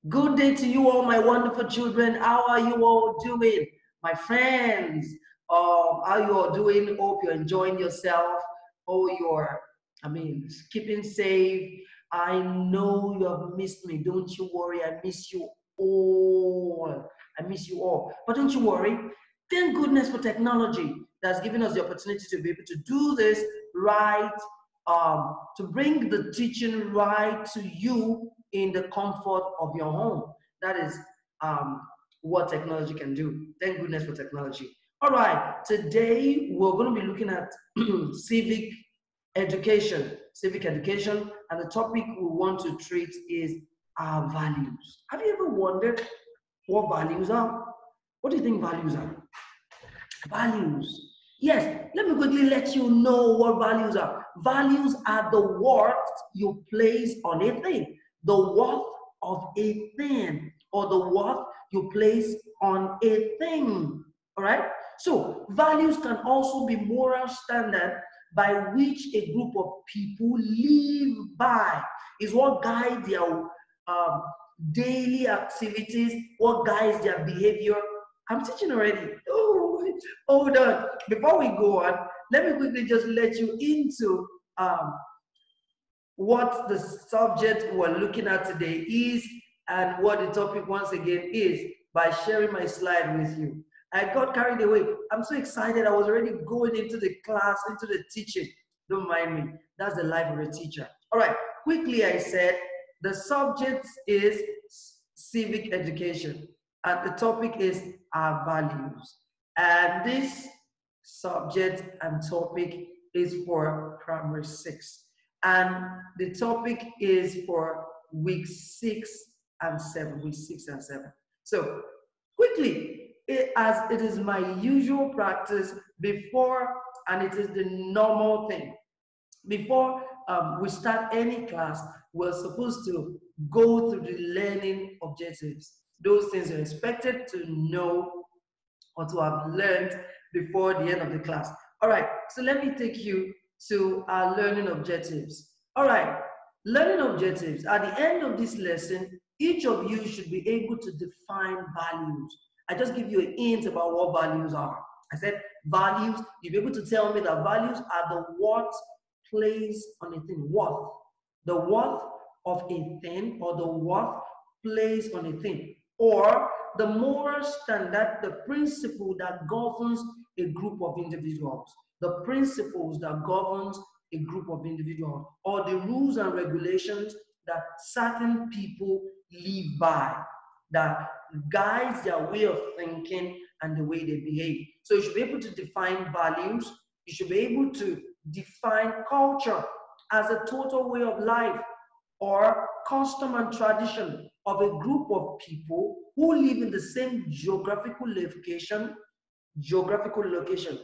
Good day to you all, my wonderful children. How are you all doing? My friends, how you all doing? Hope you're enjoying yourself. Oh, keeping safe. I know you have missed me. Don't you worry. I miss you all. I miss you all. But don't you worry. Thank goodness for technology that's given us the opportunity to be able to do this right, to bring the teaching right to you in the comfort of your home. That is um, what technology can do. Thank goodness for technology. All right, today we're going to be looking at civic education. Civic education, and the topic we want to treat is our values. Have you ever wondered what values are? What do you think values are? Values. Yes, let me quickly let you know what values are. Values are the worth you place on a thing, the worth of a thing, or the worth you place on a thing. All right? So, values can also be moral standard by which a group of people live by, is what guides their daily activities, what guides their behavior. I'm teaching already. Oh, hold on. Before we go on, let me quickly just let you into what the subject we're looking at today is and what the topic once again is by sharing my slide with you. I got carried away. I'm so excited. I was already going into the class, into the teaching. Don't mind me. That's the life of a teacher. All right. Quickly, I said the subject is civic education, and the topic is our values. And this subject and topic is for primary 6. And the topic is for week 6 and 7, week 6 and 7. So quickly, as it is my usual practice before, and it is the normal thing, before we start any class, we're supposed to go through the learning objectives. Those things you're expected to know or to have learned before the end of the class. All right, so let me take you to our learning objectives. All right, learning objectives. At the end of this lesson, each of you should be able to define values. I just give you a hint about what values are. I said values, you'll be able to tell me that values are the worth placed on a thing. Worth. The worth of a thing, or the worth placed on a thing. Or the moral standard, the principle that governs a group of individuals, the principles that governs a group of individuals, or the rules and regulations that certain people live by, that guides their way of thinking and the way they behave. So you should be able to define values. You should be able to define culture as a total way of life or custom and tradition of a group of people who live in the same geographical location,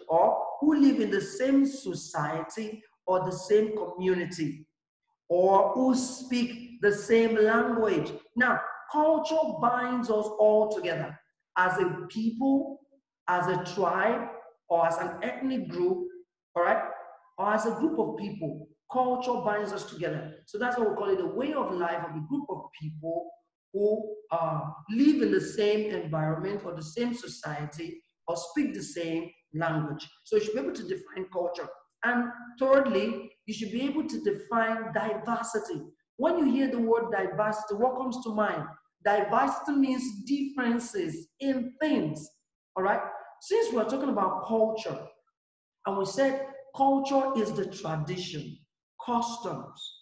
or who live in the same society or the same community, or who speak the same language. Now, culture binds us all together as a people, as a tribe, or as an ethnic group, all right? Or as a group of people. Culture binds us together. So that's what we call it, the way of life of a group of people who live in the same environment or the same society or speak the same language. So you should be able to define culture. And thirdly, you should be able to define diversity. When you hear the word diversity, what comes to mind? Diversity means differences in things, all right? Since we're talking about culture, and we said culture is the tradition, customs,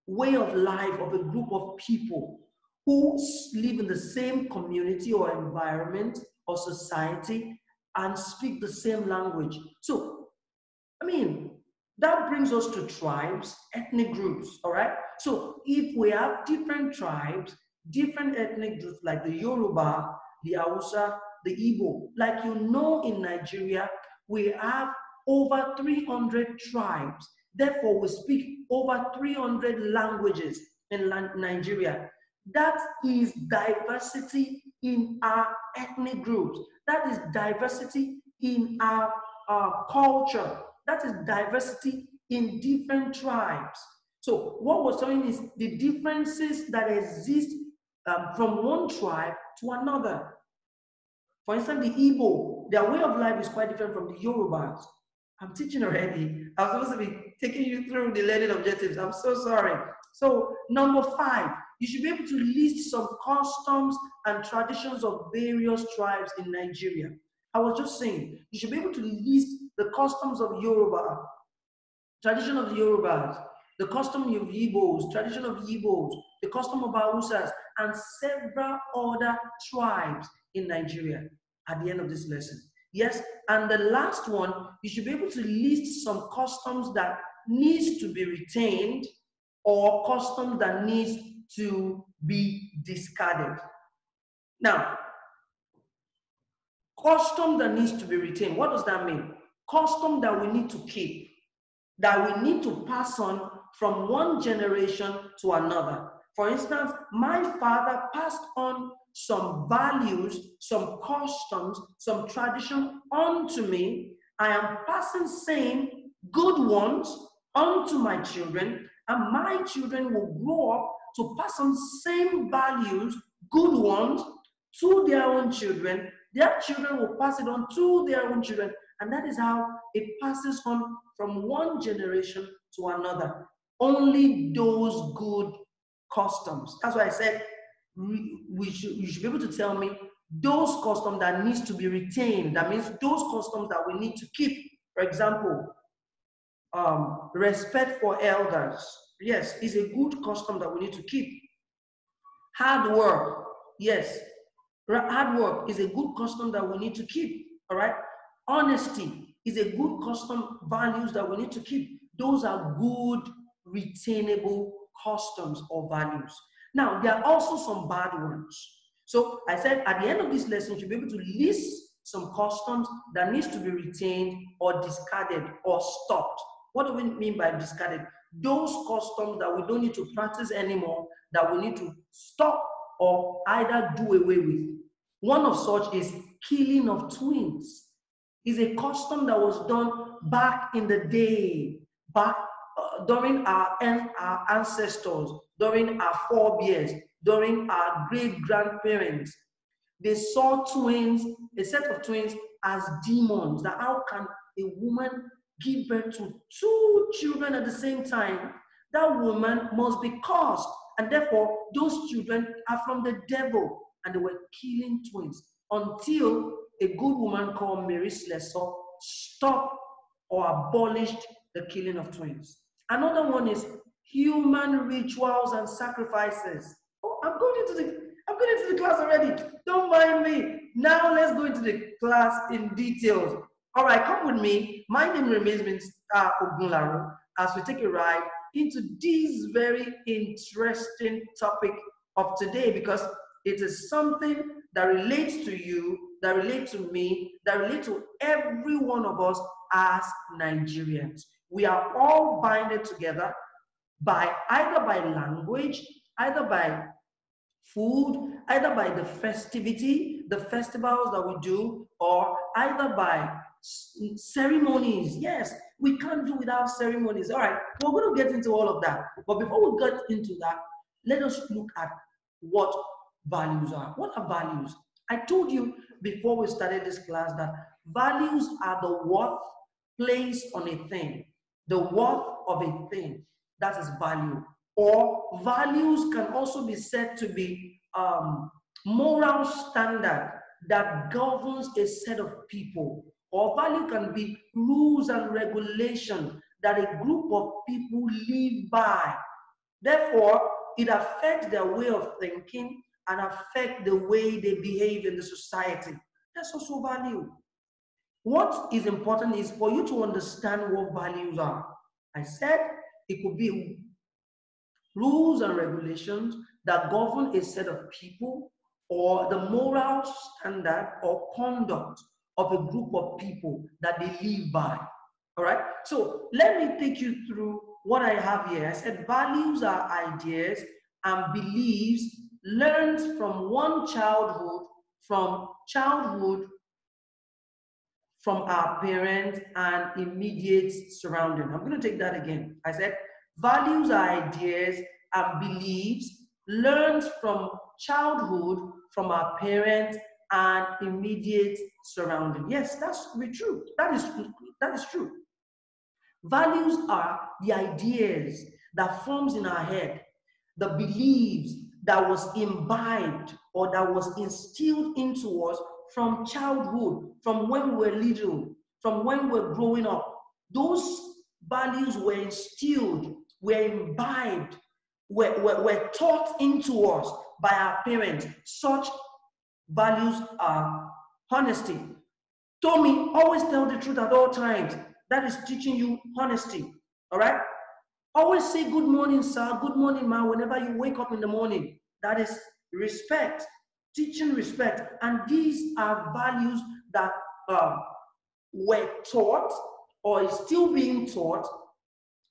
way of life of a group of people who live in the same community or environment or society and speak the same language. So, that brings us to tribes, ethnic groups, all right? So if we have different tribes, different ethnic groups like the Yoruba, the Hausa, the Igbo, like in Nigeria, we have over 300 tribes. Therefore, we speak over 300 languages in Nigeria. That is diversity in our ethnic groups. That is diversity in our culture. That is diversity in different tribes. So what we're saying is the differences that exist from one tribe to another. For instance, the Igbo, their way of life is quite different from the Yorubas. I'm teaching already. I was supposed to be taking you through the learning objectives. I'm so sorry. So, number 5, you should be able to list some customs and traditions of various tribes in Nigeria. I was just saying, you should be able to list the customs of Yoruba, tradition of the Yorubas, the custom of Igbos, tradition of Igbos, the custom of Hausas, and several other tribes in Nigeria at the end of this lesson. Yes, and the last one, you should be able to list some customs that needs to be retained or customs that needs to be discarded. Now, custom that needs to be retained, what does that mean? Custom that we need to keep, that we need to pass on from one generation to another. For instance, my father passed on some values, some customs, some tradition onto me. I am passing same good ones onto my children, and my children will grow up to pass on same values, good ones, to their own children. Their children will pass it on to their own children, and that is how it passes on from one generation to another. Only those good customs. That's why I said you should be able to tell me those customs that needs to be retained. That means those customs that we need to keep. For example, respect for elders. Yes, is a good custom that we need to keep. Hard work. Yes, hard work is a good custom that we need to keep. All right. Honesty is a good custom, values that we need to keep. Those are good, retainable customs or values. Now, there are also some bad ones. So I said at the end of this lesson, you should be able to list some customs that needs to be retained or discarded or stopped. What do we mean by discarded? Those customs that we don't need to practice anymore, that we need to stop or either do away with. One of such is killing of twins. It's a custom that was done back in the day, back during our ancestors, during our forebears, during our great-grandparents. They saw twins, a set of twins, as demons. That how can a woman give birth to 2 children at the same time? That woman must be cursed, and therefore those children are from the devil, and they were killing twins until a good woman called Mary Slessor stopped or abolished the killing of twins. Another one is human rituals and sacrifices. Oh, I'm going into the class already. Don't mind me. Now let's go into the class in details. All right, come with me. My name remains Mr. Ogunlaro as we take a ride into this very interesting topic of today, because it is something that relates to you, that relates to me, that relates to every one of us as Nigerians. We are all binded together by either by language, either by food, either by the festivity, the festivals that we do, or either by ceremonies. Yes, we can't do without ceremonies. All right, we're going to get into all of that. But before we get into that, let us look at what values are. What are values? I told you before we started this class that values are the worth placed on a thing. The worth of a thing, that is value. Or values can also be said to be moral standard that governs a set of people. Or value can be rules and regulations that a group of people live by. Therefore, it affects their way of thinking and affect the way they behave in the society. That's also value. What is important is for you to understand what values are. I said it could be rules and regulations that govern a set of people, or the moral standard or conduct of a group of people that they live by. All right? So let me take you through what I have here. I said values are ideas and beliefs learned from from our parents and immediate surrounding. I'm going to take that again. I said values are ideas and beliefs learned from childhood, from our parents, and immediate surrounding. Yes, that's true. That is true. Values are the ideas that forms in our head, the beliefs that was imbibed or that was instilled into us from childhood, from when we were little, from when we were growing up. Those values were instilled, were imbibed, were taught into us by our parents. Such values are honesty. Tommy, always tell the truth at all times. That is teaching you honesty. All right? Always say good morning, sir, good morning, ma, whenever you wake up in the morning. That is respect, teaching respect. And these are values that were taught or is still being taught.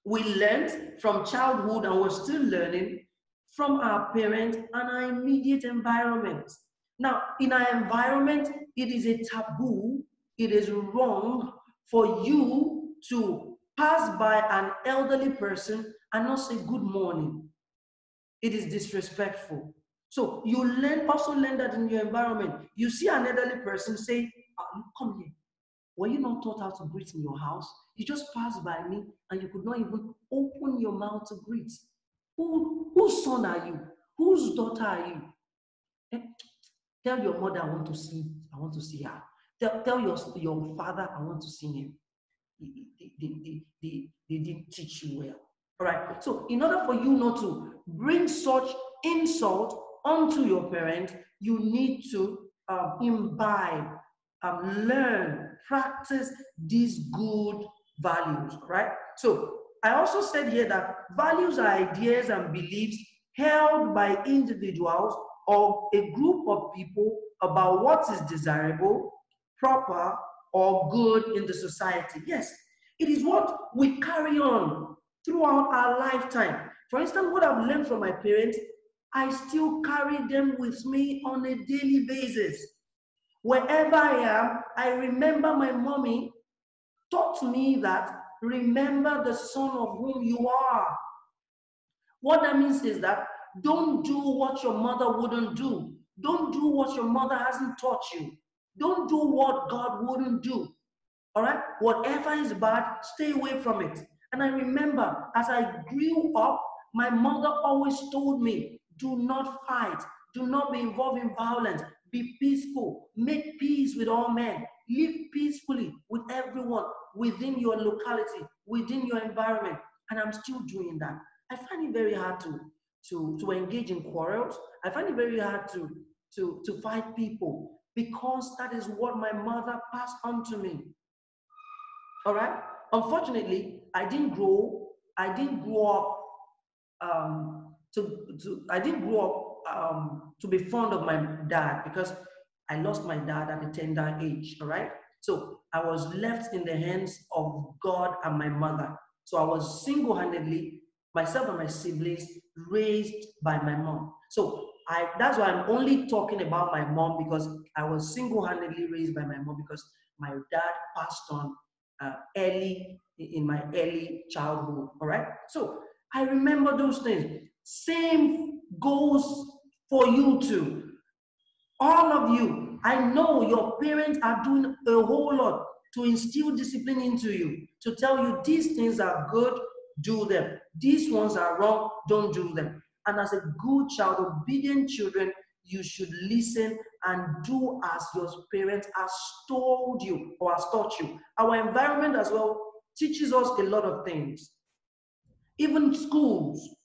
We learned from childhood and we're still learning from our parents and our immediate environment. Now, in our environment, it is a taboo, it is wrong for you to pass by an elderly person and not say good morning. It is disrespectful. So you also learn that in your environment. You see an elderly person, say, come here. Were you not taught how to greet in your house? You just passed by me and you could not even open your mouth to greet. Whose son are you? Whose daughter are you? Tell your mother I want to see her. Tell your father I want to see him. They didn't teach you well. All right. So in order for you not to bring such insult onto your parent, you need to imbibe, learn, practice these good values, right? So I also said here that values are ideas and beliefs held by individuals or a group of people about what is desirable, proper, or good in the society. Yes, it is what we carry on throughout our lifetime. For instance, what I've learned from my parents, I still carry them with me on a daily basis. Wherever I am, I remember my mommy taught me that remember the son of whom you are. What that means is that don't do what your mother wouldn't do. Don't do what your mother hasn't taught you. Don't do what God wouldn't do. All right? Whatever is bad, stay away from it. And I remember as I grew up, my mother always told me, do not fight. Do not be involved in violence. Be peaceful. Make peace with all men. Live peacefully with everyone within your locality, within your environment. And I'm still doing that. I find it very hard to engage in quarrels. I find it very hard to fight people because that is what my mother passed on to me. All right. Unfortunately, I didn't grow up to be fond of my dad because I lost my dad at a tender age. All right. So I was left in the hands of God and my mother. So I was single-handedly, myself and my siblings, raised by my mom. So that's why I'm only talking about my mom, because I was single-handedly raised by my mom because my dad passed on early in my early childhood. All right. So I remember those things. Same goes for you too. All of you, I know your parents are doing a whole lot to instill discipline into you, to tell you these things are good, do them. These ones are wrong, don't do them. And as a good child, obedient children, you should listen and do as your parents has told you or has taught you. Our environment as well teaches us a lot of things. Even schools,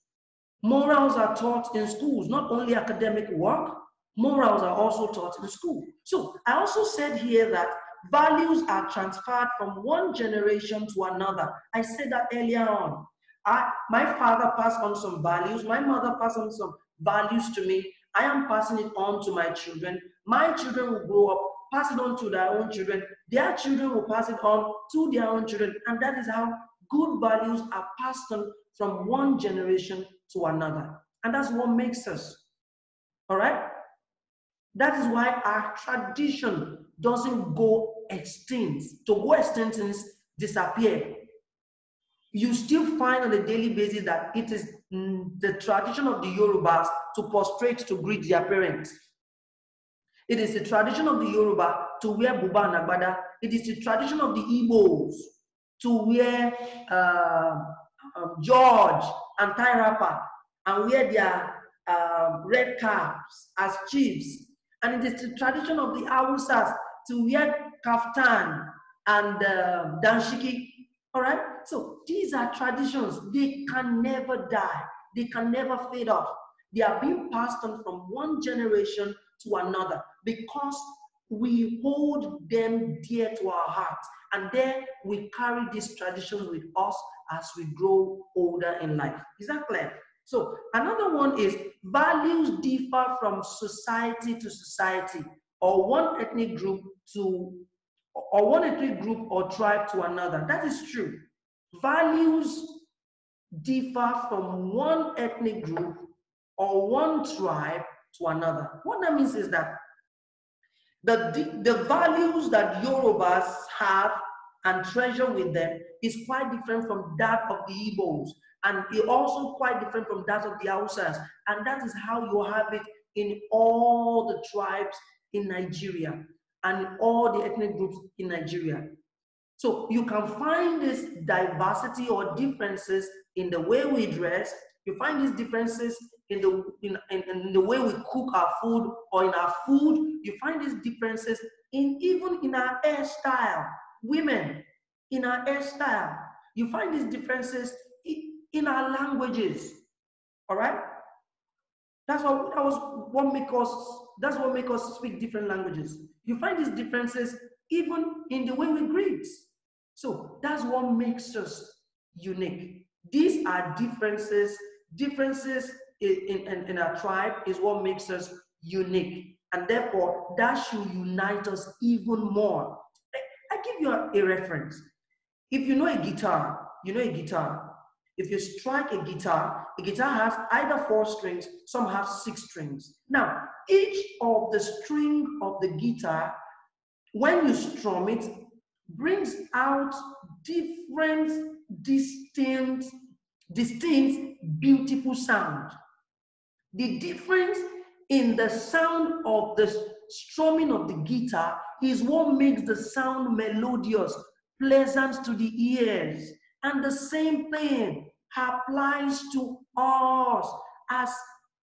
morals are taught in schools, not only academic work, morals are also taught in school. So I also said here that values are transferred from one generation to another. I said that earlier on. My father passed on some values, my mother passed on some values to me. I am passing it on to my children. My children will grow up, pass it on to their own children. Their children will pass it on to their own children. And that is how good values are passed on from one generation to another. And that's what makes us. All right? That is why our tradition doesn't go extinct. To go extinct means disappear. you still find on a daily basis that it is the tradition of the Yorubas to prostrate to greet their parents. It is the tradition of the Yoruba to wear buba and agbada. It is the tradition of the Igbos to wear George and tie wrapper and wear their red caps as chiefs. And it is the tradition of the Hausas to wear kaftan and danshiki. All right? So these are traditions. They can never die. They can never fade off. They are being passed on from one generation to another because we hold them dear to our hearts. And then we carry these traditions with us as we grow older in life. Is that clear? So another one is values differ from society to society, or one ethnic group or tribe to another. That is true. Values differ from one ethnic group or one tribe to another. What that means is that the values that Yorubas have and treasure with them is quite different from that of the Igbos, and it also quite different from that of the Hausas, and that is how you have it in all the tribes in Nigeria and all the ethnic groups in Nigeria. So you can find this diversity or differences in the way we dress. You find these differences in the way we cook our food or in our food. You find these differences even in our hairstyle. Women, in our hairstyle. You find these differences in our languages. All right? That's what makes us speak different languages. You find these differences even in the way we greet. So that's what makes us unique. These are differences. Differences in our tribe is what makes us unique. And therefore, that should unite us even more. I give you a reference. If you know a guitar, you know a guitar. If you strike a guitar has either 4 strings, some have 6 strings. Now, each of the string of the guitar, when you strum it, brings out different, distinct, beautiful sound. The difference in the sound of the strumming of the guitar is what makes the sound melodious, pleasant to the ears. And the same thing applies to us as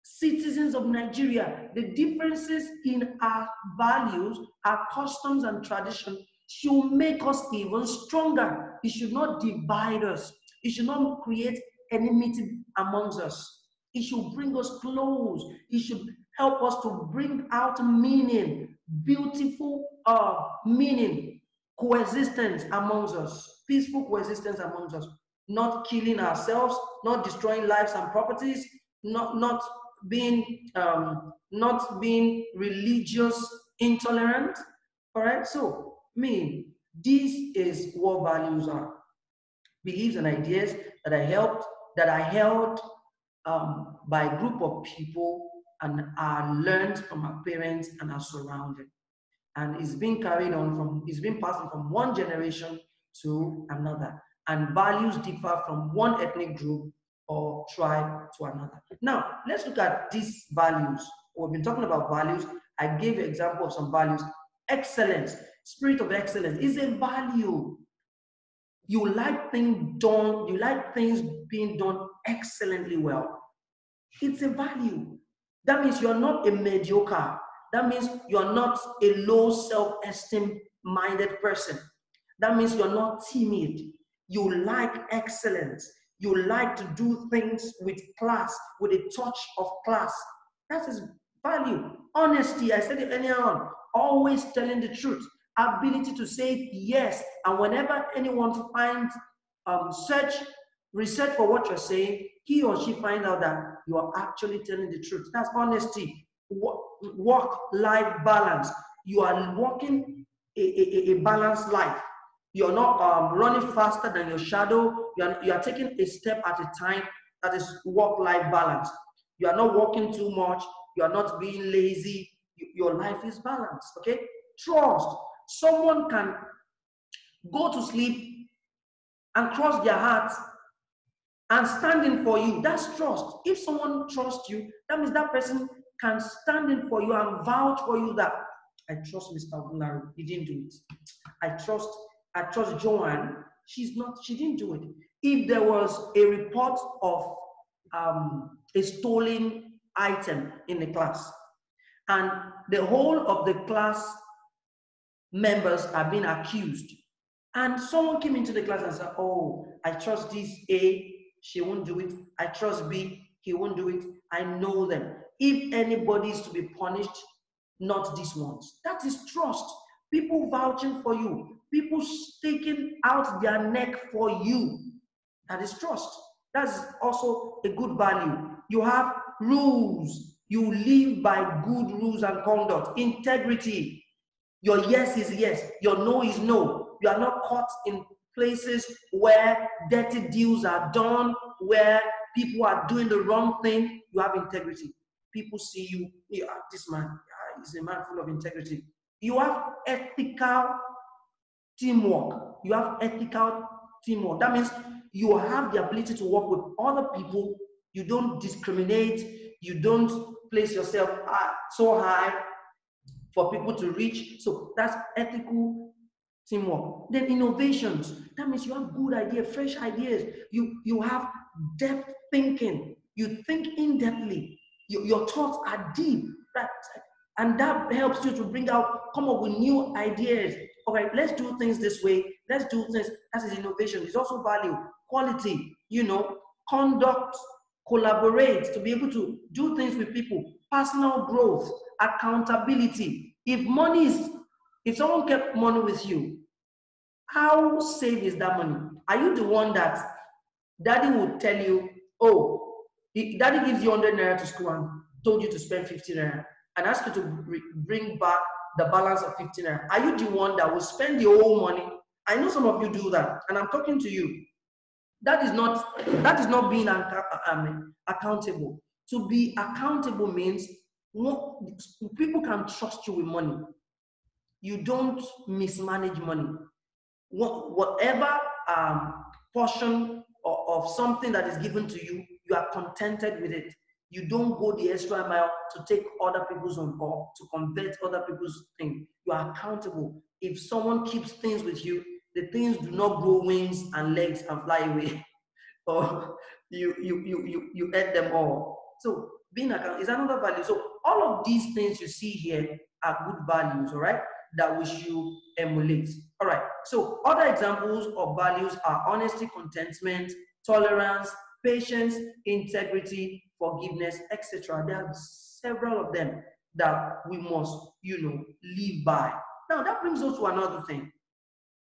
citizens of Nigeria. The differences in our values, our customs and traditions should make us even stronger. It should not divide us. It should not create enmity amongst us. It should bring us close. It should help us to bring out meaning, beautiful meaning, coexistence amongst us, peaceful coexistence amongst us, not killing ourselves, not destroying lives and properties, not being religious intolerant. All right, so this is what values are: beliefs and ideas that are held by a group of people and are learned from our parents and our surrounding. And it's being passed on from one generation to another. And values differ from one ethnic group or tribe to another. Now, let's look at these values. We've been talking about values. I gave you an example of some values. Excellence, spirit of excellence is a value. You like things being done excellently well. It's a value. That means you're not a mediocre. That means you're not a low self-esteem minded person. That means you're not timid. You like excellence. You like to do things with class, with a touch of class. That is value. Honesty, I said it earlier on. Always telling the truth. Ability to say yes. And whenever anyone finds research for what you're saying, he or she finds out that you are actually telling the truth. That's honesty. Work-life balance. You are walking a balanced life. You're not running faster than your shadow. You are taking a step at a time. That is work-life balance. You are not walking too much. You are not being lazy. Your life is balanced, okay? Trust. Someone can go to sleep and cross their heart and standing for you. That's trust. If someone trusts you, that means that person can stand in for you and vouch for you that I trust Mr. Ogunlari, he didn't do it. I trust Joanne, she didn't do it. If there was a report of a stolen item in the class, and the whole of the class members are being accused, and someone came into the class and said, oh, I trust this A, she won't do it. I trust B, he won't do it. I know them. If anybody is to be punished, not these ones. That is trust. People vouching for you. People sticking out their neck for you. That is trust. That's also a good value. You have rules. You live by good rules and conduct. Integrity. Your yes is yes. Your no is no. You are not caught in places where dirty deals are done, where people are doing the wrong thing. You have integrity. People see you, this man is a man full of integrity. You have ethical teamwork. You have ethical teamwork. That means you have the ability to work with other people. You don't discriminate. You don't place yourself so high for people to reach. So that's ethical teamwork. Then innovations. That means you have good ideas, fresh ideas. You have depth thinking. You think in-depthly. Your thoughts are deep. Right? And that helps you to come up with new ideas. All right, let's do things this way. Let's do things. That is innovation. It's also value, quality, conduct, collaborate, to be able to do things with people, personal growth, accountability. If someone kept money with you, how safe is that money? Are you the one that daddy would tell you, oh, daddy gives you 100 naira to school and told you to spend 50 naira and ask you to bring back the balance of 50 naira? Are you the one that will spend the whole money? I know some of you do that, and I'm talking to you. That is not being accountable. To be accountable means people can trust you with money. You don't mismanage money. Whatever portion of something that is given to you, you are contented with it. You don't go the extra mile to take other people's own or to convert other people's thing. You are accountable. If someone keeps things with you, the things do not grow wings and legs and fly away, or you eat them all. So being accountable is another value. So all of these things you see here are good values, all right, that we should emulate. All right. So other examples of values are honesty, contentment, tolerance, patience, integrity, forgiveness, etc. There are several of them that we must, live by. Now that brings us to another thing.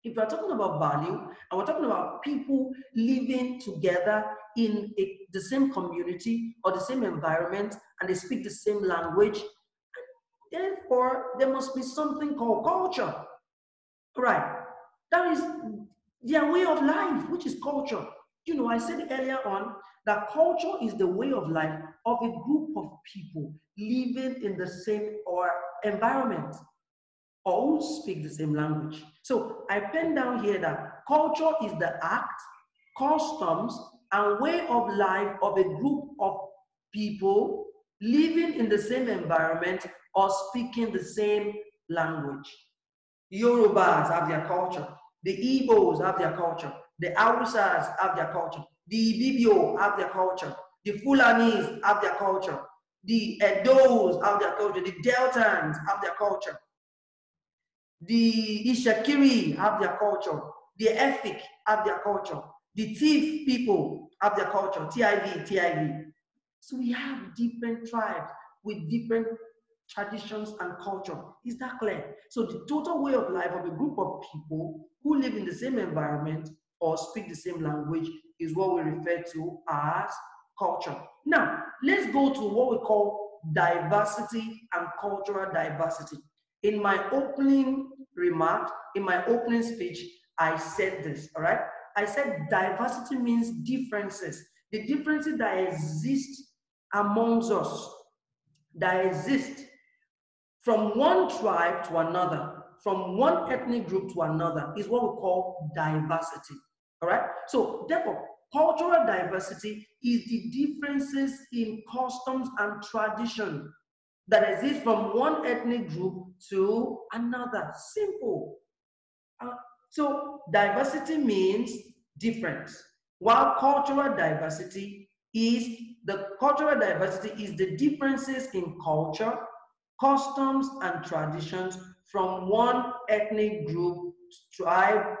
If we're talking about value and we're talking about people living together in the same community or the same environment and they speak the same language, therefore there must be something called culture. Right? That is their way of life, which is culture. I said earlier on that culture is the way of life of a group of people living in the same environment, or who speak the same language. So I pen down here that culture is the act, customs, and way of life of a group of people living in the same environment or speaking the same language. Yorubas have their culture. The Igbos have their culture. The Hausas have their culture. The Ibibio have their culture. The Fulanis have their culture. The Edos have their culture. The Deltans have their culture. The Ishakiri have their culture. The Efik have their culture. The Tiv people have their culture. TIV. So we have different tribes with different traditions and culture. Is that clear? So the total way of life of a group of people who live in the same environment or speak the same language is what we refer to as culture. Now, let's go to what we call diversity and cultural diversity. In my opening remark, in my opening speech, I said this, all right? I said diversity means differences. The differences that exist amongst us, that exist from one tribe to another, from one ethnic group to another, is what we call diversity, all right? So therefore, Cultural diversity is the differences in customs and tradition that exist from one ethnic group to another. Simple. So diversity means difference, while cultural diversity is the differences in culture, customs, and traditions from one ethnic group, tribe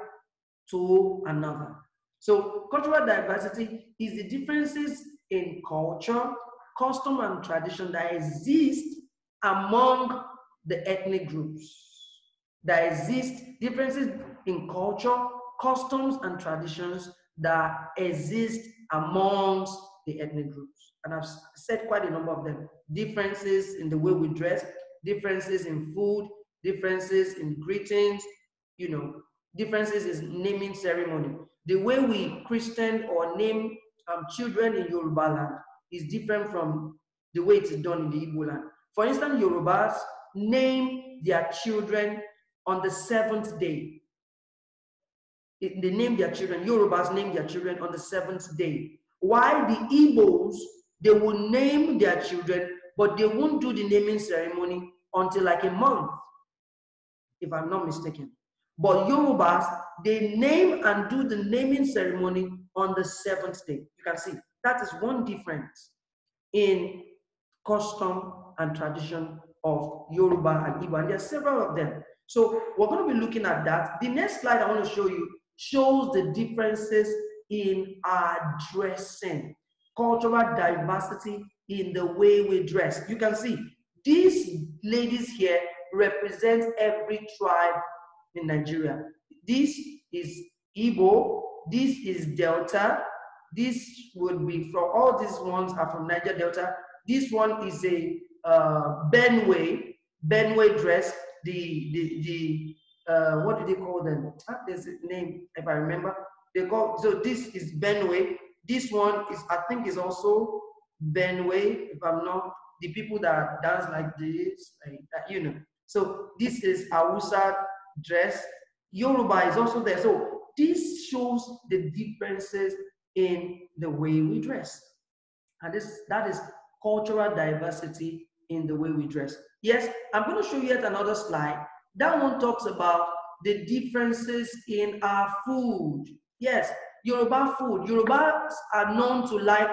to another. So cultural diversity is the differences in culture, custom, and tradition that exist among the ethnic groups. There exist differences in culture, customs, and traditions that exist amongst the ethnic groups. And I've said quite a number of them. Differences in the way we dress, differences in food, differences in greetings, you know, differences in naming ceremony. The way we christen or name children in Yoruba land is different from the way it is done in the Igbo land. For instance, Yorubas name their children on the 7th day. They name their children, Yorubas name their children on the 7th day. While the Igbos, they will name their children, but they won't do the naming ceremony until like a month, if I'm not mistaken. But Yorubas, they name and do the naming ceremony on the 7th day. You can see that is one difference in custom and tradition of Yoruba and Igbo, and there are several of them. So we're going to be looking at that. The next slide I want to show you shows the differences in our dressing, cultural diversity in the way we dress. You can see these ladies here represent every tribe in Nigeria. This is Igbo, this is Delta, this would be from, all these ones are from Niger Delta. This one is a Benue dress. What do they call them? There's a name, if I remember. They call, so this is Benue. This one is, I think, is also Benue, if I'm not, the people that dance like this, like that, you know. So this is Hausa dress. Yoruba is also there. So this shows the differences in the way we dress. And that is cultural diversity in the way we dress. Yes, I'm going to show you yet another slide. That one talks about the differences in our food. Yes, Yoruba food. Yorubas are known to like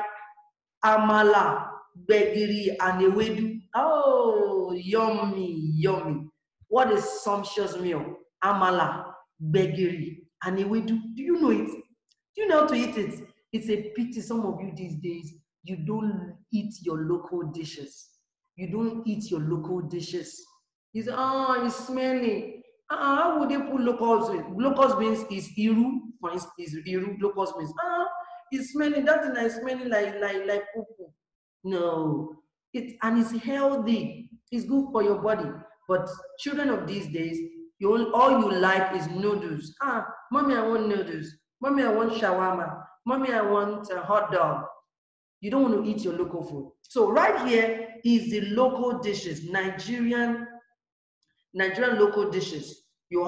amala, gbegiri, and ewedu. Oh, yummy, yummy. What a sumptuous meal. Amala, gbegiri, and ewedu. Do you know it? Do you know how to eat it? It's a pity some of you these days, you don't eat your local dishes. You don't eat your local dishes. It's smelly. How would they put locust beans? Locust beans is iru, for instance, is iru, locust beans. It's smelling, that thing is smelling like poo. No. And it's healthy. It's good for your body. But children of these days, all you like is noodles. Mommy, I want noodles. Mommy, I want shawarma. Mommy, I want a hot dog. You don't want to eat your local food. So right here is the local dishes, Nigerian local dishes. You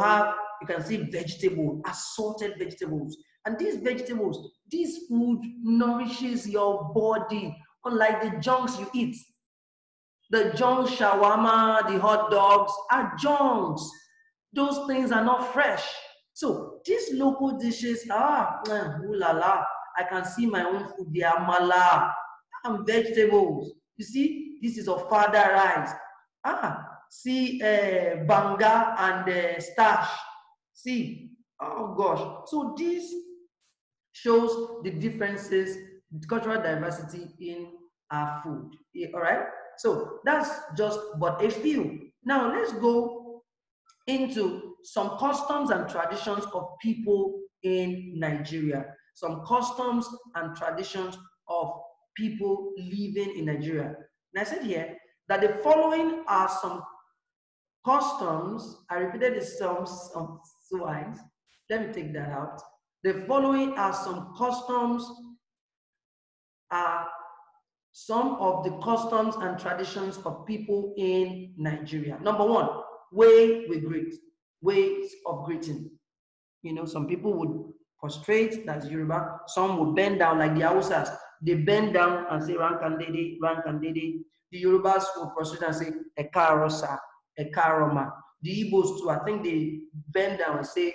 can see vegetables, assorted vegetables. And these vegetables, this food nourishes your body, unlike the junks you eat. The junk shawarma, the hot dogs are junks. Those things are not fresh. So these local dishes, ooh la la, I can see my own food, they are mala and vegetables. You see, this is ofada rice. See banga and starch. See, oh gosh. So this shows the differences, cultural diversity in our food. All right. So that's just but a few. Now let's go into some customs and traditions of people in Nigeria. Some customs and traditions of people living in Nigeria. And I said here that the following are some customs. I repeated the sums twice. Let me take that out. The following are some customs, some of the customs and traditions of people in Nigeria. Number one, way we greet, ways of greeting. You know, some people would prostrate, that's Yoruba. Some will bend down like the Hausas. They bend down and say Rankandede, Rankandede. The Yorubas will prostrate and say Ekarosa, Ekaroma. The Igbos too, I think they bend down and say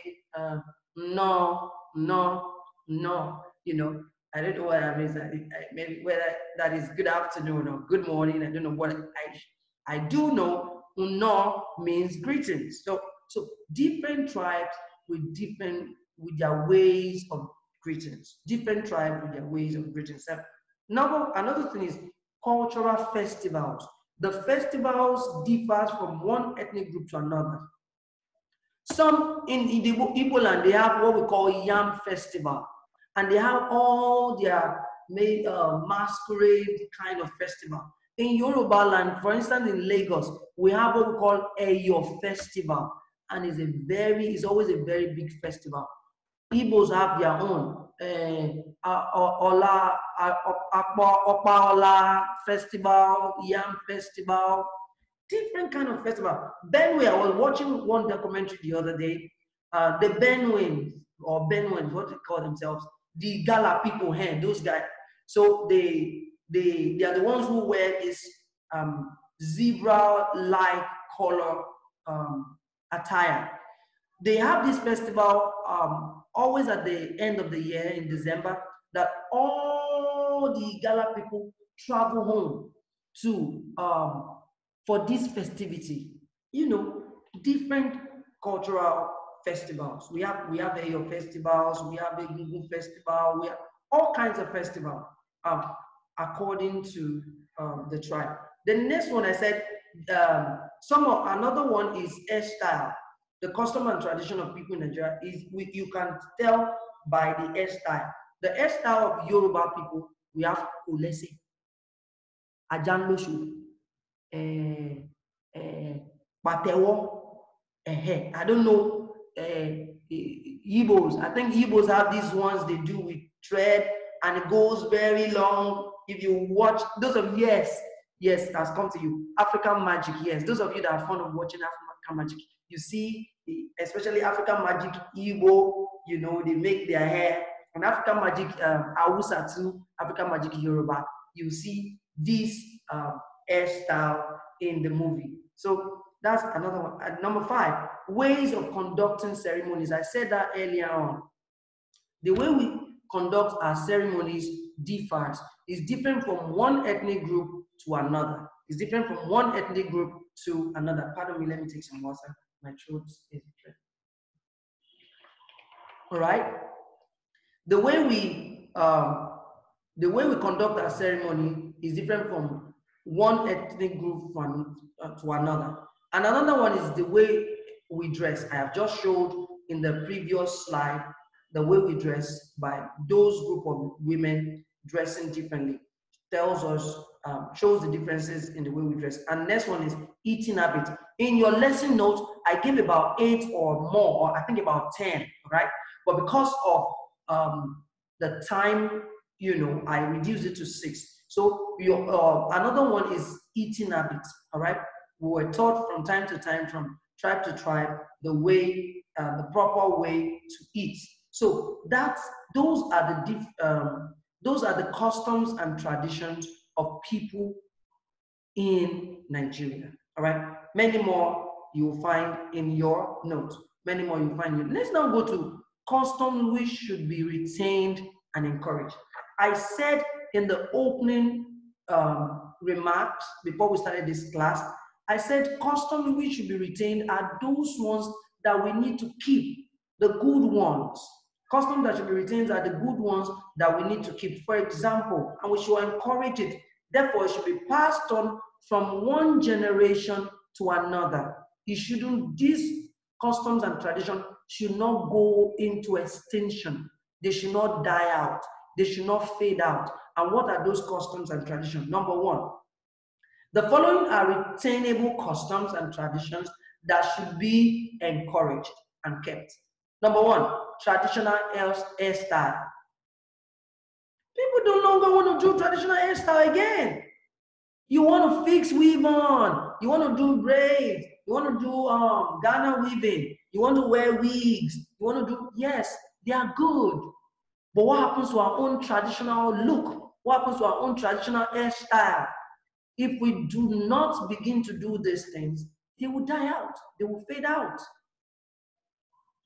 no, no, no. You know, I don't know what that means. Maybe whether that is good afternoon or good morning. I don't know what I do know. No means greetings. So different tribes with their ways of greetings. Different tribes with their ways of greetings. Now, another thing is cultural festivals. The festivals differ from one ethnic group to another. Some in the Igbo land, they have what we call Yam Festival, and they have all their masquerade kind of festival. In Yoruba land, for instance, in Lagos, we have what we call Eyo Festival, and it's always a very big festival. Igbos have their own Ola Festival, Yam Festival, different kind of festival. Benue, I was watching one documentary the other day. The Benuans, or Benuans, what they call themselves, the Gala people, those guys. So they are the ones who wear this zebra-like color attire. They have this festival always at the end of the year in December, that all the Gala people travel home to for this festivity. You know, different cultural festivals. We have Eyo festivals, we have a Google festival, we have all kinds of festivals according to the tribe. The next one I said, another one is hairstyle. The custom and tradition of people in Nigeria is, you can tell by the hairstyle. The hairstyle of Yoruba people, we have Olese, Ajanloshu, Patewo, I don't know, Igbos. I think Igbos have these ones they do with thread and it goes very long. If you watch, those of you, yes, that's come to you. African magic, yes. Those of you that are fond of watching African magic, you see, especially African magic, Igbo, you know, they make their hair. And African magic, Hausa too, African magic Yoruba, you see this hairstyle in the movie. So that's another one. Number 5, ways of conducting ceremonies. I said that earlier on. The way we conduct our ceremonies differs. It's different from one ethnic group to another. It's different from one ethnic group to another. Pardon me, let me take some water. My throat is different. All right. The way we conduct our ceremony is different from one ethnic group to another. And another one is the way we dress. I have just showed in the previous slide the way we dress by those group of women dressing differently. Tells us, shows the differences in the way we dress. And next one is eating habits. In your lesson notes, I gave about 8 or more, or I think about 10, right? But because of the time, you know, I reduced it to 6. So another one is eating habits, all right? We were taught from time to time, from tribe to tribe, the proper way to eat. So those are the customs and traditions of people in Nigeria, all right? Many more you'll find in your notes. Many more you'll find. Let's now go to customs which should be retained and encouraged. I said in the opening remarks before we started this class, I said customs which should be retained are those ones that we need to keep, the good ones. Customs that should be retained are the good ones that we need to keep. For example, and we should encourage it. Therefore, it should be passed on from one generation to another. These customs and traditions should not go into extinction. They should not die out. They should not fade out. And what are those customs and traditions? Number 1, the following are retainable customs and traditions that should be encouraged and kept. Number 1, traditional hairstyle. People no longer want to do traditional hairstyle again. You want to fix weave on. You want to do braids. You want to do Ghana weaving. You want to wear wigs. You want to do, yes, They are good. But what happens to our own traditional look? What happens to our own traditional hairstyle? If we do not begin to do these things, they will die out. They will fade out.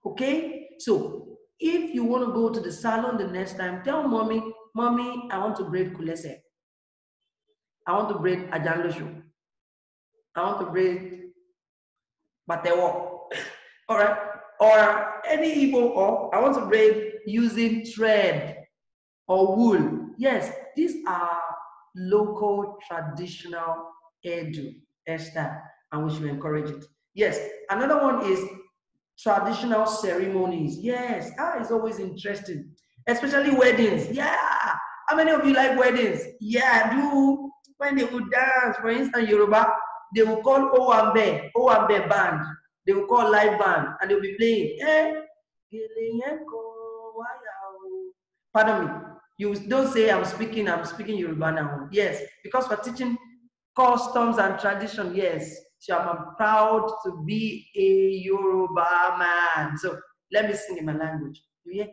Okay? So, if you want to go to the salon the next time, tell mommy, mommy, I want to braid kulese. I want to braid ajanloshu. I want to braid batewo. All right? Or any Igbo, or I want to braid using thread or wool. Yes, these are local traditional hairstyle, and we should encourage it. Yes, another one is traditional ceremonies. Yes, it's always interesting, especially weddings. Yeah, how many of you like weddings? Yeah, I do. When they would dance, for instance, Yoruba, they will call Owambe band. They will call live band, and they'll be playing. Pardon me. You don't say I'm speaking Yoruba now. Yes, because we're teaching customs and tradition. Yes, so I'm proud to be a Yoruba man. So let me sing in my language. If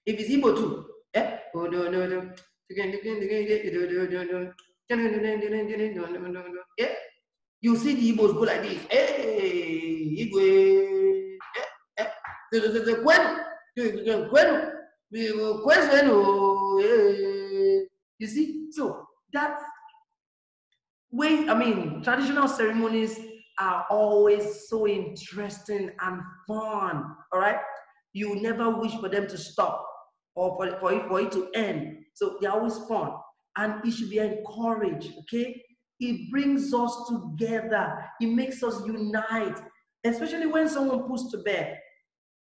it's Igbo too, you see the Igbos go like this. Hey, Igwe. You see, so that way, I mean, traditional ceremonies are always so interesting and fun. All right, you never wish for them to stop or for it to end. So they're always fun, and it should be encouraged. Okay, it brings us together. It makes us unite, especially when someone puts to bed.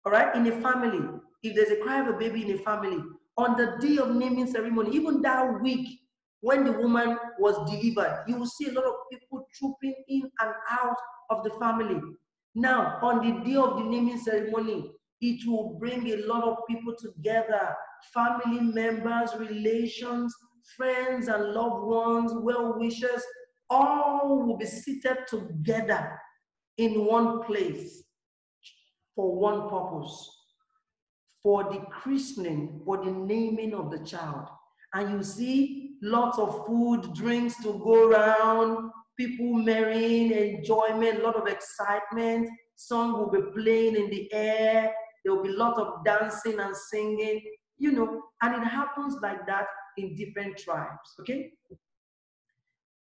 All right, in a family, if there's a cry of a baby in a family, on the day of naming ceremony, even that week when the woman was delivered, you will see a lot of people trooping in and out of the family. Now, on the day of the naming ceremony, it will bring a lot of people together, family members, relations, friends and loved ones, well-wishers, all will be seated together in one place for one purpose, for the christening, for the naming of the child. And you see lots of food, drinks to go around, people marrying, enjoyment, a lot of excitement. Song will be playing in the air. There will be a lot of dancing and singing, and it happens like that in different tribes, okay?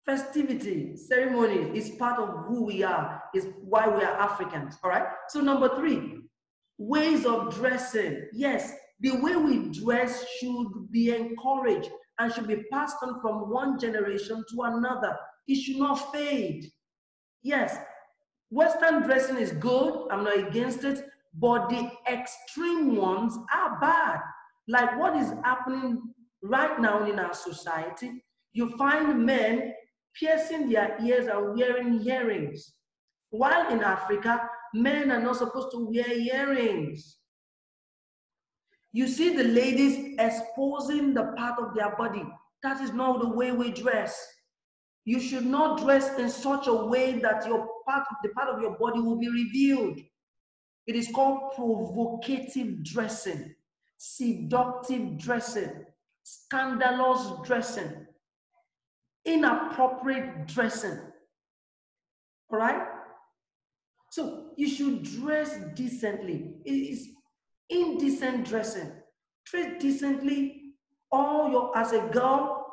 Festivity, ceremony is part of who we are, is why we are Africans, all right? So number 3, ways of dressing. Yes, the way we dress should be encouraged and should be passed on from one generation to another. It should not fade. Yes, Western dressing is good, I'm not against it, but the extreme ones are bad. Like what is happening right now in our society, you find men piercing their ears and wearing earrings. While in Africa, men are not supposed to wear earrings. You see the ladies exposing the part of their body. That is not the way we dress. You should not dress in such a way that the part of your body will be revealed. It is called provocative dressing, seductive dressing, scandalous dressing, inappropriate dressing. All right? So you should dress decently. It is indecent dressing. Dress decently. As a girl,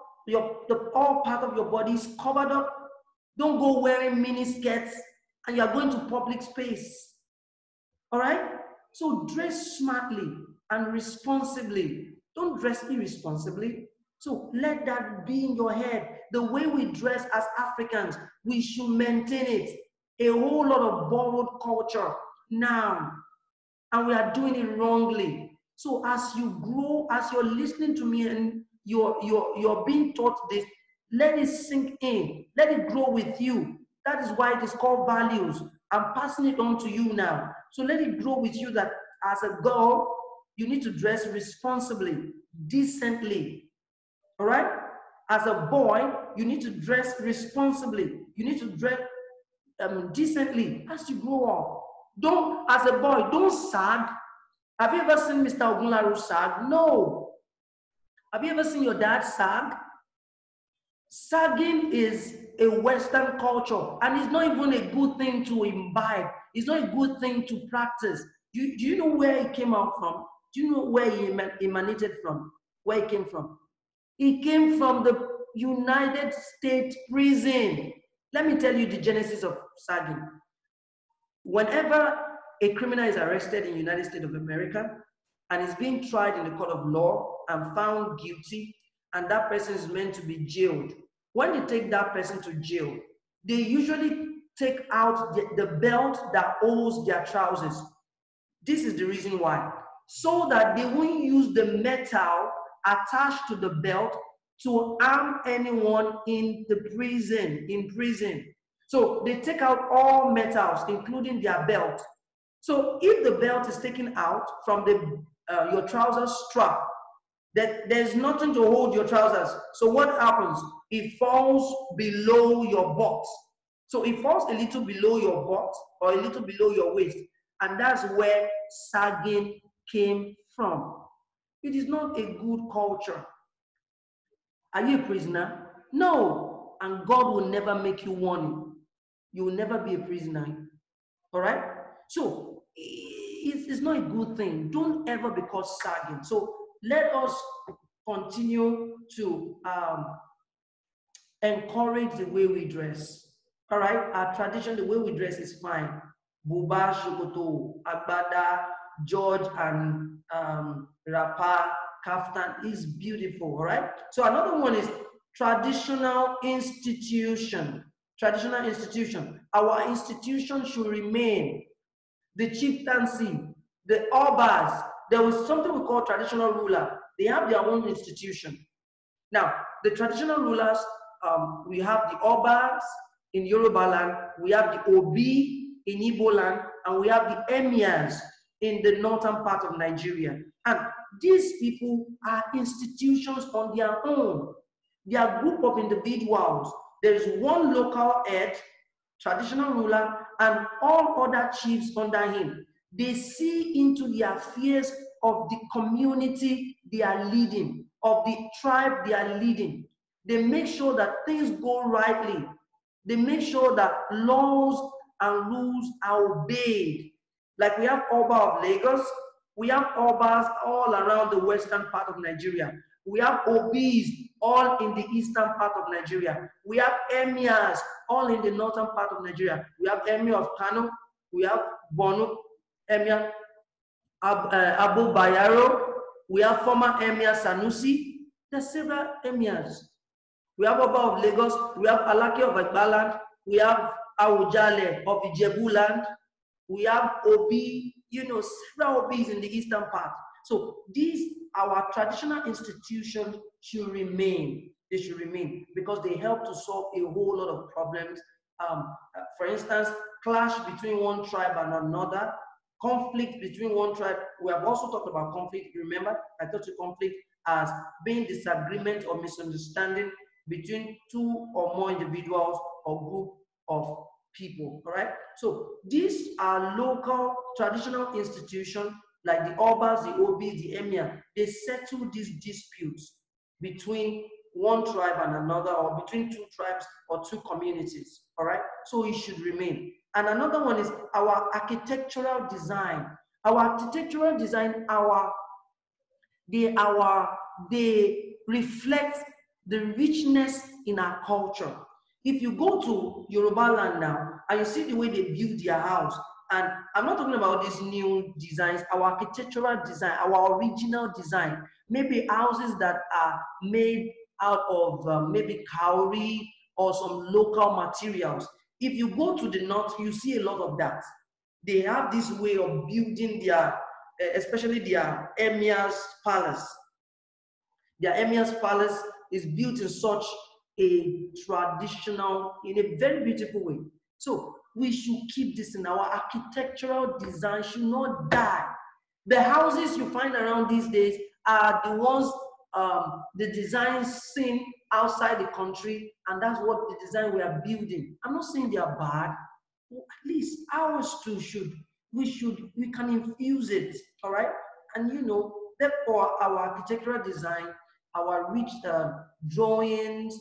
all part of your body is covered up. Don't go wearing mini skirts and you're going to public space. All right? So dress smartly and responsibly. Don't dress irresponsibly. So let that be in your head. The way we dress as Africans, we should maintain it. A whole lot of borrowed culture now, and we are doing it wrongly. So as you grow, as you're listening to me and you're being taught this, let it sink in, let it grow with you. That is why it is called values. I'm passing it on to you now. So let it grow with you that as a girl, you need to dress responsibly, decently. All right? As a boy, you need to dress responsibly. You need to dress decently as you grow up. Don't, as a boy, don't sag. Have you ever seen Mr. Ogunlaru sag? No. Have you ever seen your dad sag? Sagging is a Western culture, and it's not even a good thing to imbibe. It's not a good thing to practice. Do you know where it came out from? Do you know where he emanated from? Where it came from? It came from the United States prison. Let me tell you the genesis of sagging. Whenever a criminal is arrested in the United States of America and is being tried in the court of law and found guilty, and that person is meant to be jailed, when they take that person to jail, they usually take out the belt that holds their trousers. This is the reason why. So that they won't use the metal attached to the belt to harm anyone in the prison. So they take out all metals, including their belt. So if the belt is taken out from your trousers strap, there's nothing to hold your trousers. So what happens? It falls below your butt. So it falls a little below your butt or a little below your waist. And that's where sagging came from. It is not a good culture. Are you a prisoner? No. And God will never make you one. You will never be a prisoner. All right? So it's not a good thing. Don't ever be caught sagging. So let us continue to encourage the way we dress. All right? Our tradition, the way we dress is fine. Buba, shokoto, agbada, George, and rapa, kaftan is beautiful. All right? So another one is traditional institution. Traditional institution. Our institution should remain. The chieftaincy, the obas. There was something we call traditional ruler. They have their own institution. Now, the traditional rulers, we have the obas in Yoruba land, we have the obi in Igbo land, and we have the emirs in the northern part of Nigeria. And these people are institutions on their own. They are a group of individuals. There is one local head, traditional ruler, and all other chiefs under him. They see into the affairs of the community they are leading, of the tribe they are leading. They make sure that things go rightly. They make sure that laws and rules are obeyed. Like we have Oba of Lagos, we have Obas all around the western part of Nigeria. We have Obis all in the eastern part of Nigeria. We have Emirs all in the northern part of Nigeria. We have Emir of Kano, we have Bono, Emir Abu Bayaro, we have former Emir Sanusi. There's several Emirs. We have Oba of Lagos, we have Alaki of Agbaland, we have Awujale of Ijebuland, we have Obi, several Obis in the eastern part. So these, our traditional institutions should remain. They should remain because they help to solve a whole lot of problems. For instance, clash between one tribe and another, conflict between one tribe. We have also talked about conflict. Remember, I taught you conflict as being disagreement or misunderstanding between two or more individuals or group of people. All right. So these are local traditional institutions like the Obas, the Obis, the Emir. They settle these disputes between one tribe and another, or between two tribes or two communities. All right. So it should remain. And another one is our architectural design. Our architectural design, they reflect the richness in our culture. If you go to Yoruba land now and you see the way they build their house, and I'm not talking about these new designs, our architectural design, our original design, maybe houses that are made out of maybe kauri or some local materials. If you go to the north, you see a lot of that. They have this way of building their, especially their emir's palace. Their emir's palace is built in such a traditional, in a very beautiful way. So we should keep this in our architectural design, should not die. The houses you find around these days are the ones, the designs seen outside the country, and that's what the design we are building. I'm not saying they are bad, at least ours too should we can infuse it, all right? And you know, therefore our architectural design, our rich drawings,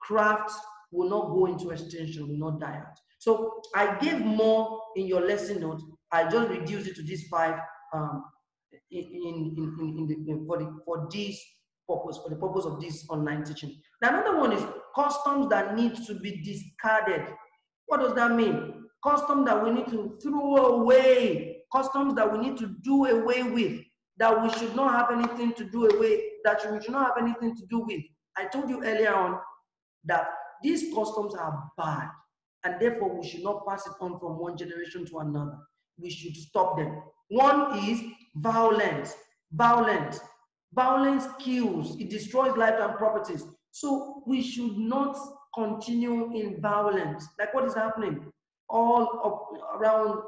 crafts will not go into extinction, will not die out. So I gave more in your lesson note. I just reduced it to these 5 um, for this purpose, for the purpose of this online teaching. Now, another one is customs that need to be discarded. What does that mean? Customs that we need to throw away, customs that we need to do away with, that we should not have anything to do away, that we should not have anything to do with. I told you earlier on that these customs are bad, and therefore we should not pass it on from one generation to another. We should stop them. One is violence. Violence kills, it destroys life and properties. So we should not continue in violence. Like what is happening all around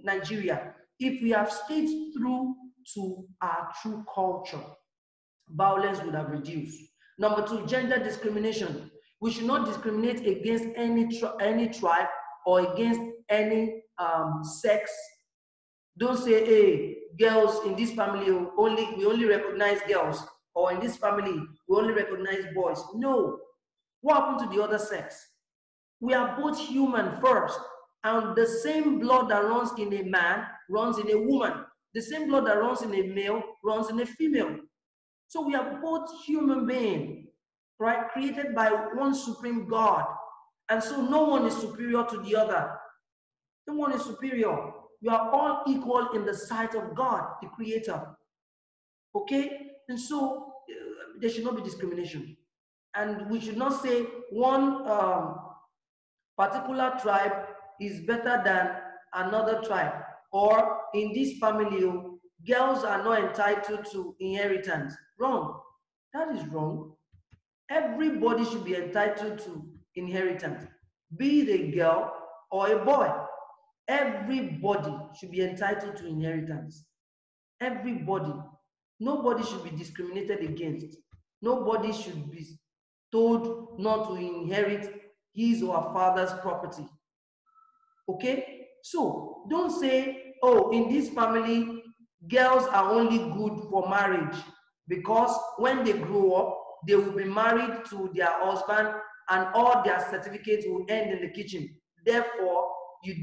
Nigeria. If we have stayed true to our true culture, violence would have reduced. Number 2, gender discrimination. We should not discriminate against any tribe or against any sex. Don't say, hey, girls in this family we only recognize girls, or in this family we only recognize boys. No. What happened to the other sex? We are both human first, and the same blood that runs in a man runs in a woman. The same blood that runs in a male runs in a female. So we are both human beings, right? Created by one supreme God. And so no one is superior to the other. No one is superior. We are all equal in the sight of God, the Creator. Okay? And so there should not be discrimination. And we should not say one particular tribe is better than another tribe. Or in this family, girls are not entitled to inheritance. Wrong. That is wrong. Everybody should be entitled to inheritance, be it a girl or a boy. Everybody should be entitled to inheritance. Everybody. Nobody should be discriminated against. Nobody should be told not to inherit his or her father's property. Okay? So don't say, oh, in this family, girls are only good for marriage, because when they grow up, they will be married to their husband and all their certificates will end in the kitchen. Therefore, you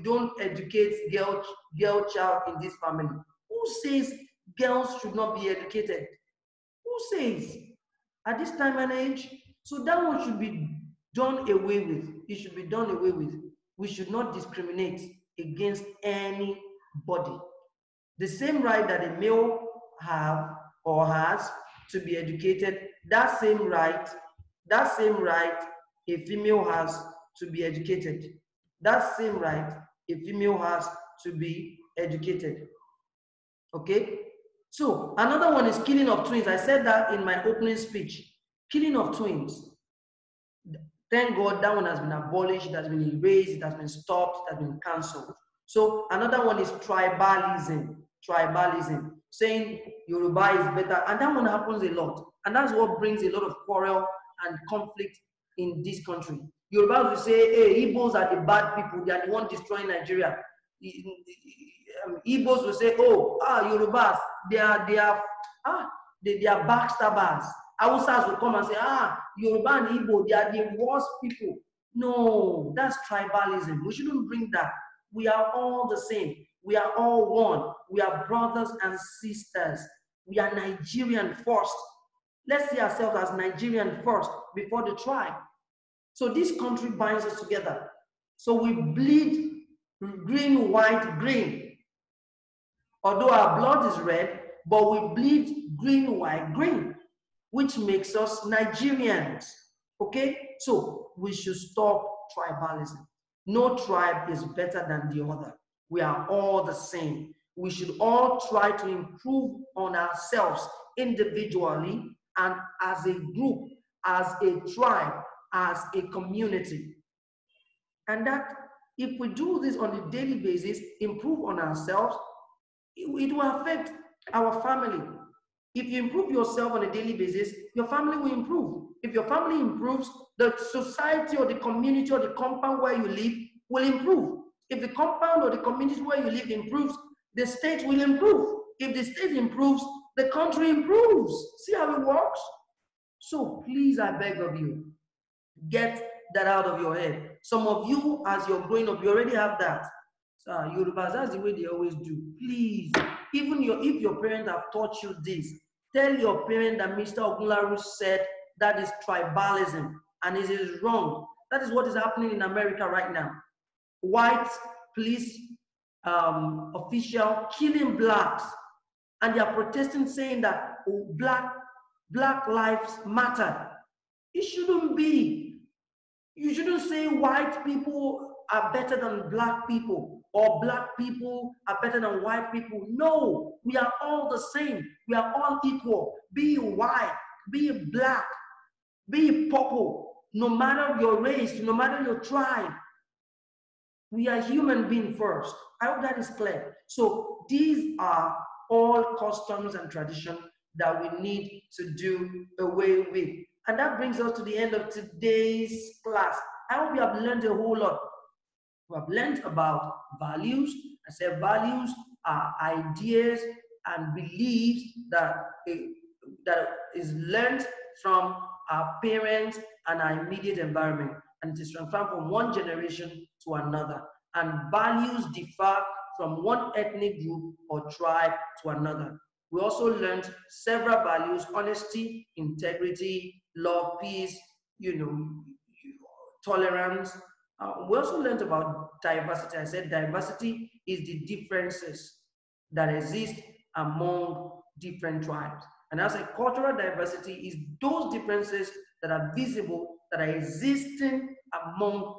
don't educate girl child in this family. Who says girls should not be educated? Who says? At this time and age? So that one should be done away with. It should be done away with. We should not discriminate against anybody. The same right that a male have or has to be educated, that same right a female has to be educated. That same right a female has to be educated. Okay? So another one is killing of twins. I said that in my opening speech. Killing of twins. Thank God that one has been abolished, it has been erased, it has been stopped, it has been cancelled. So another one is tribalism. Tribalism, saying Yoruba is better, and that one happens a lot. And that's what brings a lot of quarrel and conflict in this country. Yorubas will say, hey, Igbos are the bad people, they are the ones destroying Nigeria. Igbos will say, oh, Yorubas, they are backstabbers. Hausas will come and say, Yoruba and Igbo, they are the worst people. No, that's tribalism. We shouldn't bring that. We are all the same. We are all one. We are brothers and sisters. We are Nigerian first. Let's see ourselves as Nigerian first before the tribe. So this country binds us together. So we bleed green, white, green. Although our blood is red, but we bleed green, white, green, which makes us Nigerians. Okay? So we should stop tribalism. No tribe is better than the other. We are all the same. We should all try to improve on ourselves individually and as a group, as a tribe, as a community. And that if we do this on a daily basis, improve on ourselves, it will affect our family. If you improve yourself on a daily basis, your family will improve. If your family improves, the society or the community or the compound where you live will improve. If the compound or the community where you live improves, the state will improve. If the state improves, the country improves. See how it works? So please, I beg of you, get that out of your head. Some of you, as you're growing up, you already have that. So, Yorubas, that's the way they always do. Please, even if your parents have taught you this, tell your parent that Mr. Ogunlaru said that is tribalism, and it is wrong. That is what is happening in America right now. White police official killing blacks, and they are protesting, saying that black lives matter. It shouldn't be. You shouldn't say white people are better than black people or black people are better than white people. No, we are all the same. We are all equal. Be it white, be it black, be it purple, no matter your race, no matter your tribe. We are human beings first. I hope that is clear. So these are all customs and traditions that we need to do away with. And that brings us to the end of today's class. I hope you have learned a whole lot. We have learned about values. I said values are ideas and beliefs that is learned from our parents and our immediate environment. And it is transferred from one generation to another. And values differ from one ethnic group or tribe to another. We also learned several values: honesty, integrity, love, peace, tolerance. We also learned about diversity. I said diversity is the differences that exist among different tribes. And I said cultural diversity is those differences that are visible, that are existing among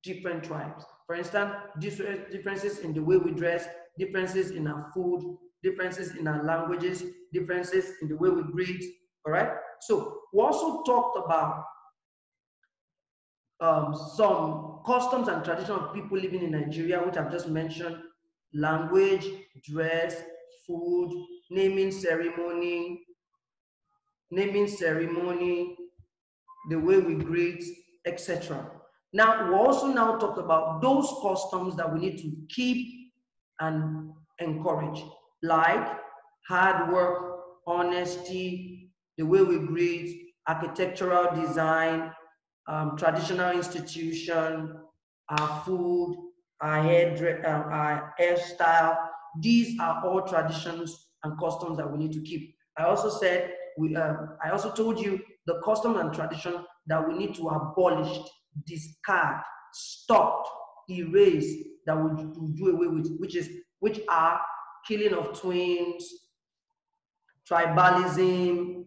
different tribes. For instance, differences in the way we dress, differences in our food, differences in our languages, differences in the way we greet, all right? So we also talked about some customs and traditions of people living in Nigeria, which I've just mentioned: language, dress, food, naming ceremony, the way we greet, etc. Now, we also now talked about those customs that we need to keep and encourage, like hard work, honesty, the way we greet, architectural design, traditional institution, our food, our hairstyle. These are all traditions and customs that we need to keep. I also said, I also told you the customs and tradition that we need to abolish, discard, stop, erase, that we do away with, which are killing of twins, tribalism,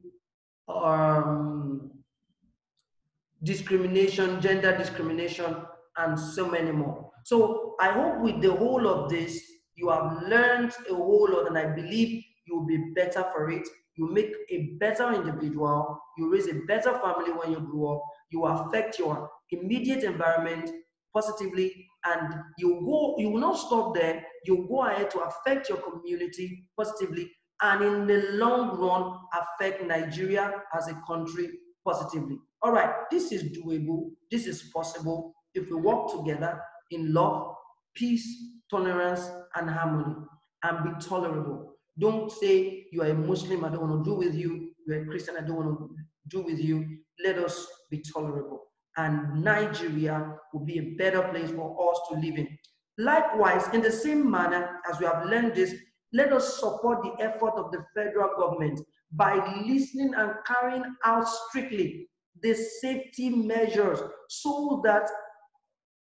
discrimination, gender discrimination, and so many more. So I hope with the whole of this, you have learned a whole lot, and I believe you will be better for it. You make a better individual, you raise a better family when you grow up, you affect your immediate environment positively, and you will not stop there, you go ahead to affect your community positively, and in the long run, affect Nigeria as a country positively. All right, this is doable, this is possible if we work together in love, peace, tolerance, and harmony, and be tolerable. Don't say you are a Muslim, I don't want to do with you. You're a Christian, I don't want to do with you. Let us be tolerable. And Nigeria will be a better place for us to live in. Likewise, in the same manner as we have learned this, let us support the effort of the federal government by listening and carrying out strictly the safety measures so that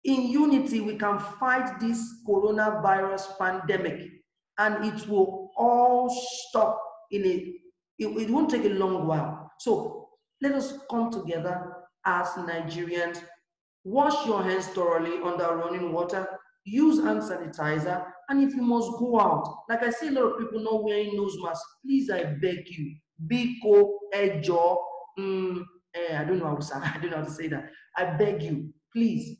in unity we can fight this coronavirus pandemic, and it will all stop it won't take a long while. So let us come together as Nigerians, wash your hands thoroughly under running water, use hand sanitizer, and if you must go out, like I see a lot of people not wearing nose masks, please, I beg you, biko, ejo, I don't know how to say that. I beg you, please,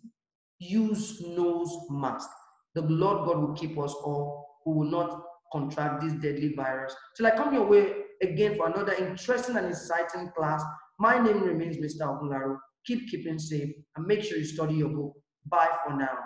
use nose mask. The Lord God will keep us all. We will not contract this deadly virus. Till I come your way again for another interesting and exciting class, my name remains Mr. Ogunlaru. Keep keeping safe and make sure you study your book. Bye for now.